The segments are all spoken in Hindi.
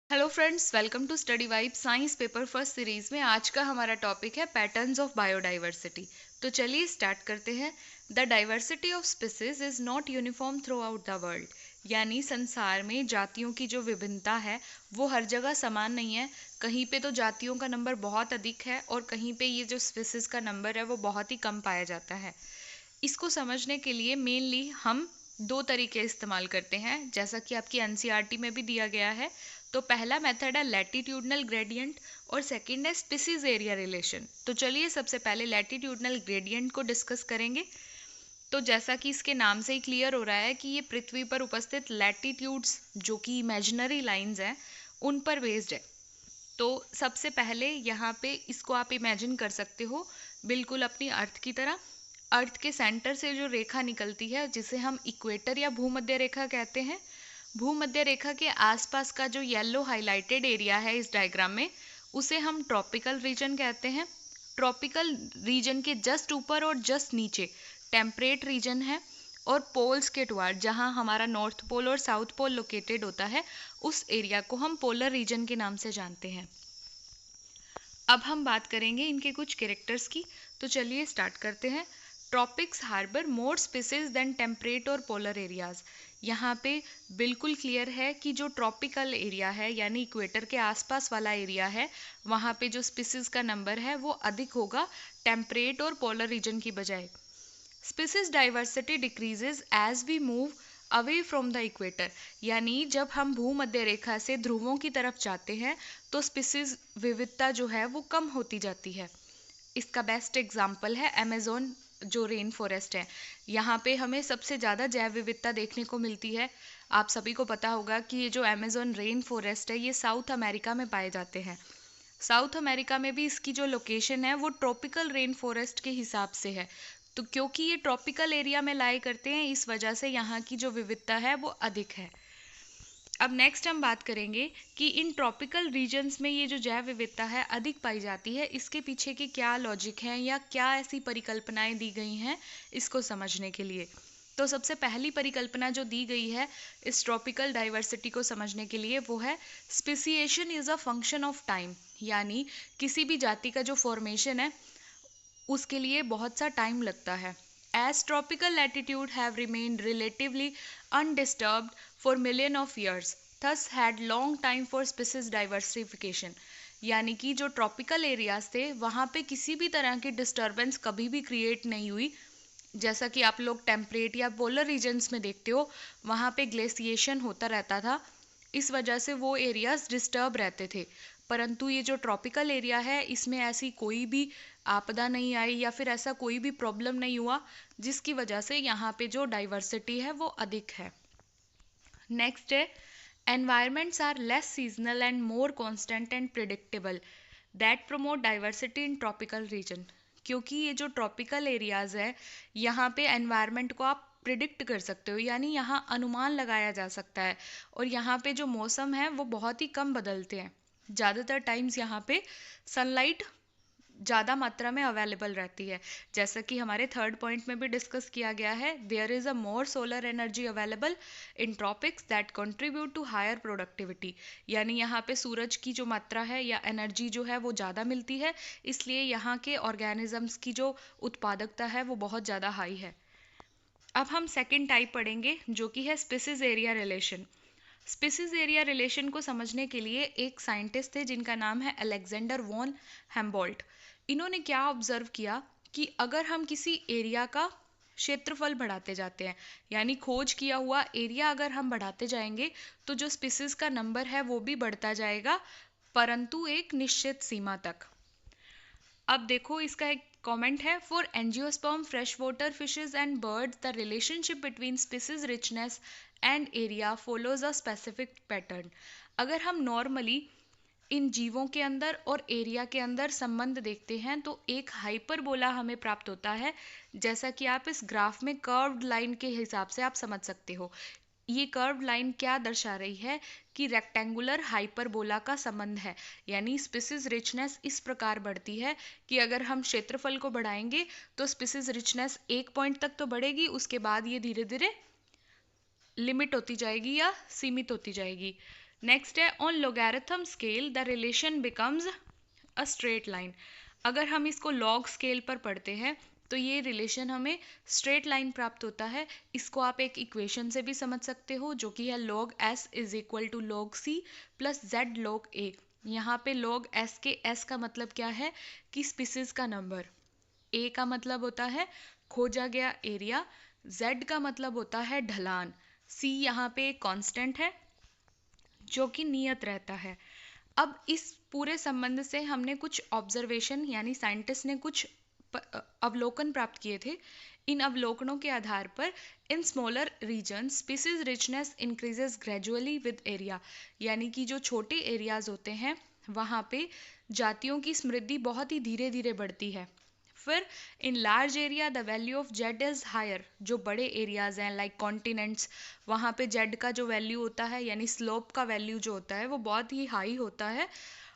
Hello friends, welcome to study vibe science paper first series में आज का हमारा टॉपिक है पैटर्न्स ऑफ बायोडाइवर्सिटी। तो चलिए स्टार्ट करते हैं। The diversity of species is not uniform through out the world, यानी संसार में जातियों की जो विभिन्नता है वो हर जगह समान नहीं है। कहीं पे तो जातियों का नंबर बहुत अधिक है और कहीं पे ये जो स्पीसीज का नंबर है वो बहुत ही कम पाया जाता है। इसको समझने के लिए मेनली हम दो तरीके इस्तेमाल करते हैं, जैसा कि आपकी एनसीईआरटी में भी दिया गया है। तो पहला मेथड है लैटिट्यूडनल ग्रेडियंट और सेकंड है स्पीसीज एरिया रिलेशन। तो चलिए सबसे पहले लैटिट्यूडनल ग्रेडियंट को डिस्कस करेंगे। तो जैसा कि इसके नाम से ही क्लियर हो रहा है कि ये पृथ्वी पर उपस्थित लैटिट्यूड्स जो कि इमेजिनरी लाइंस हैं उन पर बेस्ड है। तो सबसे पहले यहाँ पे इसको आप इमेजिन कर सकते हो बिल्कुल अपनी अर्थ की तरह। अर्थ के सेंटर से जो रेखा निकलती है जिसे हम इक्वेटर या भूमध्य रेखा कहते हैं, भूमध्य रेखा के आसपास का जो येलो हाइलाइटेड एरिया है इस डायग्राम में उसे हम ट्रॉपिकल रीजन कहते हैं। ट्रॉपिकल रीजन के जस्ट ऊपर और जस्ट नीचे टेम्परेट रीजन है और पोल्स के टुवार्ड जहां हमारा नॉर्थ पोल और साउथ पोल लोकेटेड होता है उस एरिया को हम पोलर रीजन के नाम से जानते हैं। अब हम बात करेंगे इनके कुछ कैरेक्टर्स की। तो चलिए स्टार्ट करते हैं। Tropics harbour more species than temperate और पोलर एरियाज। यहाँ पे बिल्कुल क्लियर है कि जो ट्रॉपिकल एरिया है यानी इक्वेटर के आसपास वाला एरिया है वहाँ पे जो स्पीसीज का नंबर है वो अधिक होगा टेम्परेट और पोलर रीजन की बजाय। Species diversity decreases as we move away from the equator, यानी जब हम भूमध्य रेखा से ध्रुवों की तरफ जाते हैं तो स्पीसीज विविधता जो है वो कम होती जाती है। इसका बेस्ट एग्जाम्पल है अमेजोन जो रेन फॉरेस्ट है। यहाँ पे हमें सबसे ज़्यादा जैव विविधता देखने को मिलती है। आप सभी को पता होगा कि ये जो अमेजोन रेन फॉरेस्ट है ये साउथ अमेरिका में पाए जाते हैं। साउथ अमेरिका में भी इसकी जो लोकेशन है वो ट्रॉपिकल रेन फॉरेस्ट के हिसाब से है। तो क्योंकि ये ट्रॉपिकल एरिया में लाई करते हैं इस वजह से यहाँ की जो विविधता है वो अधिक है। अब नेक्स्ट हम बात करेंगे कि इन ट्रॉपिकल रीजन्स में ये जो जैव विविधता है अधिक पाई जाती है, इसके पीछे के क्या लॉजिक हैं या क्या ऐसी परिकल्पनाएं दी गई हैं इसको समझने के लिए। तो सबसे पहली परिकल्पना जो दी गई है इस ट्रॉपिकल डाइवर्सिटी को समझने के लिए वो है speciation is a function of time, यानी किसी भी जाति का जो फॉर्मेशन है उसके लिए बहुत सा टाइम लगता है। As tropical latitude have remained relatively undisturbed for million of years thus had long time for species diversification, यानी कि जो ट्रॉपिकल एरियाज थे वहाँ पे किसी भी तरह की डिस्टर्बेंस कभी भी क्रिएट नहीं हुई। जैसा कि आप लोग टेम्परेट या पोलर रीजन्स में देखते हो वहाँ पे ग्लेशिएशन होता रहता था, इस वजह से वो एरियाज डिस्टर्ब रहते थे। परंतु ये जो ट्रॉपिकल एरिया है इसमें ऐसी कोई भी आपदा नहीं आई या फिर ऐसा कोई भी प्रॉब्लम नहीं हुआ जिसकी वजह से यहाँ पे जो डाइवर्सिटी है वो अधिक है। नेक्स्ट है environments are less seasonal and more constant and predictable that promote diversity in tropical region। क्योंकि ये जो ट्रॉपिकल एरियाज है यहाँ पे एनवायरनमेंट को आप प्रिडिक्ट कर सकते हो, यानी यहाँ अनुमान लगाया जा सकता है और यहाँ पे जो मौसम है वो बहुत ही कम बदलते हैं। ज़्यादातर टाइम्स यहाँ पे सनलाइट ज़्यादा मात्रा में अवेलेबल रहती है। जैसा कि हमारे थर्ड पॉइंट में भी डिस्कस किया गया है, there is a more solar energy available in tropics that contribute to higher productivity, यानी यहाँ पे सूरज की जो मात्रा है या एनर्जी जो है वो ज़्यादा मिलती है, इसलिए यहाँ के ऑर्गेनिजम्स की जो उत्पादकता है वो बहुत ज़्यादा हाई है। अब हम सेकेंड टाइप पढ़ेंगे जो कि है species area relation. Species area relation को समझने के लिए एक साइंटिस्ट थे जिनका नाम है अलेक्जेंडर वॉन हेम्बोल्ट। इन्होंने क्या ऑब्जर्व किया कि अगर हम किसी एरिया का क्षेत्रफल बढ़ाते जाते हैं, यानी खोज किया हुआ एरिया अगर हम बढ़ाते जाएंगे तो जो स्पीसीज का नंबर है वो भी बढ़ता जाएगा, परंतु एक निश्चित सीमा तक। अब देखो इसका एक कमेंट है, for angiosperm fresh water fishes and birds the relationship between species richness and area follows a specific pattern. अगर हम नॉर्मली इन जीवों के अंदर और एरिया के अंदर संबंध देखते हैं तो एक हाइपरबोला हमें प्राप्त होता है, जैसा कि आप इस ग्राफ में कर्व्ड लाइन के हिसाब से आप समझ सकते हो। ये कर्व्ड लाइन क्या दर्शा रही है कि रेक्टेंगुलर हाइपरबोला का संबंध है, यानी स्पीसीज रिचनेस इस प्रकार बढ़ती है कि अगर हम क्षेत्रफल को बढ़ाएंगे तो स्पीसीज रिचनेस एक पॉइंट तक तो बढ़ेगी, उसके बाद ये धीरे धीरे लिमिट होती जाएगी या सीमित होती जाएगी। नेक्स्ट है on logarithm scale the relation becomes a straight line. अगर हम इसको लॉग स्केल पर पढ़ते हैं तो ये रिलेशन हमें स्ट्रेट लाइन प्राप्त होता है। इसको आप एक इक्वेशन से भी समझ सकते हो जो कि है log s is equal to log c plus z log a। यहाँ पे log s के s का मतलब क्या है कि स्पीसीज का नंबर, a का मतलब होता है खोजा गया एरिया, z का मतलब होता है ढलान, c यहाँ पे एक कांस्टेंट है जो कि नियत रहता है। अब इस पूरे संबंध से हमने कुछ ऑब्जर्वेशन यानी साइंटिस्ट ने कुछ अवलोकन प्राप्त किए थे। इन अवलोकनों के आधार पर in smaller region species richness increases gradually with area, यानी कि जो छोटे एरियाज होते हैं वहाँ पे जातियों की समृद्धि बहुत ही धीरे धीरे बढ़ती है। फिर in large area the value of Z is higher, जो बड़े एरियाज हैं लाइक कॉन्टिनेंट्स, वहाँ पे जेड का जो वैल्यू होता है यानी स्लोप का वैल्यू जो होता है वो बहुत ही हाई होता है।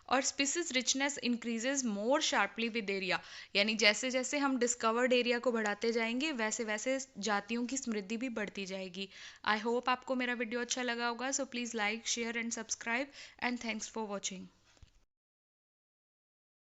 और species richness increases more sharply with area, यानी जैसे जैसे हम डिस्कवर्ड एरिया को बढ़ाते जाएंगे वैसे वैसे जातियों की समृद्धि भी बढ़ती जाएगी। आई होप आपको मेरा वीडियो अच्छा लगा होगा, so please like share and subscribe and thanks for watching.